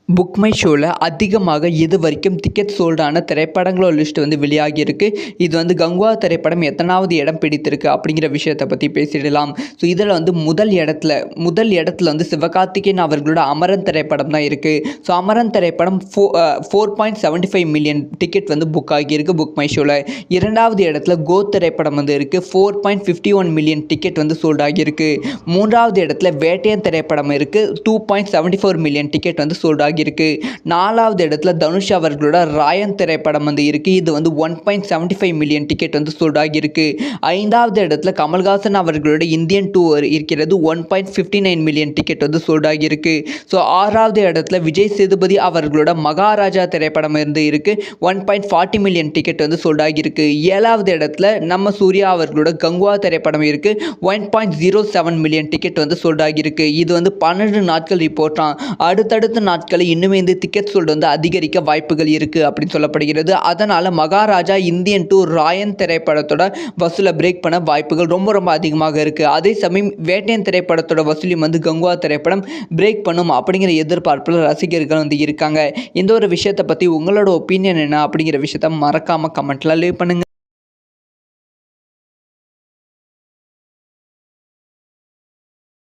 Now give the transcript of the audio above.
Book my ஷோவில் அதிகமாக இது வரைக்கும் டிக்கெட் சோல்டான திரைப்படங்களோட லிஸ்ட் வந்து வெளியாகியிருக்கு. இது வந்து கங்குவா திரைப்படம் எத்தனாவது இடம் பிடித்திருக்கு அப்படிங்கிற விஷயத்தை பற்றி பேசிடலாம். ஸோ இதில் வந்து முதல் இடத்துல வந்து சிவகார்த்திகேயன் அவர்களோட அமரன் திரைப்படம் தான் இருக்குது. ஸோ அமரன் திரைப்படம் 4.75 மில்லியன் டிக்கெட் வந்து புக் ஆகியிருக்கு புக் மை ஷோவில். இரண்டாவது இடத்துல கோ திரைப்படம் வந்து இருக்குது. 4.51 மில்லியன் டிக்கெட் வந்து சோல்ட் ஆகியிருக்கு. மூன்றாவது இடத்துல வேட்டையன் திரைப்படம் இருக்குது. 2.74 மில்லியன் டிக்கெட் வந்து சோல்ட் ஆகி இருக்கு. நாலாவது இடத்துல தனுஷ் அவர்களோட ராயன் திரைப்படம் வந்து இருக்கு. இது வந்து 1.75 மில்லியன் டிக்கெட் வந்து சோல்ட் ஆகி இருக்கு. ஐந்தாவது இடத்துல கமல்ஹாசன் அவர்களோட இந்தியன் 2 இருக்கிறது. 1.59 மில்லியன் டிக்கெட் வந்து சோல்ட் ஆகி இருக்கு. ஸோ ஆறாவது இடத்துல விஜய் சேதுபதி அவர்களோட மகாராஜா திரைப்படம் இருந்து இருக்கு. 1.40 மில்லியன் டிக்கெட் வந்து சோல்ட் ஆகி இருக்கு. ஏழாவது இடத்துல நம்ம சூர்யா அவர்களோட கங்குவா திரைப்படம் இருக்கு. 1.07 மில்லியன் டிக்கெட் வந்து சோல்ட் ஆகி இருக்கு. இது வந்து 12 நாட்கள் ரிப்போர்ட். அடுத்தடுத்த நாட்களில் இன்னுமே இந்த டிக்கெட் சோல்டு வந்து அதிகரிக்க வாய்ப்புகள் இருக்குது அப்படின்னு சொல்லப்படுகிறது. அதனால் மகாராஜா இந்தியன் 2 ராயன் திரைப்படத்தோட வசூலை பிரேக் பண்ண வாய்ப்புகள் ரொம்ப ரொம்ப அதிகமாக இருக்குது. அதே சமயம் வேட்டையன் திரைப்படத்தோட வசூலையும் வந்து கங்குவா திரைப்படம் பிரேக் பண்ணும் அப்படிங்கிற எதிர்பார்ப்பில் ரசிகர்கள் வந்து இருக்காங்க. இந்த ஒரு விஷயத்தை பற்றி உங்களோட ஒப்பீனியன் என்ன அப்படிங்கிற விஷயத்த மறக்காமல் கமெண்ட்டில் லீவ் பண்ணுங்கள்.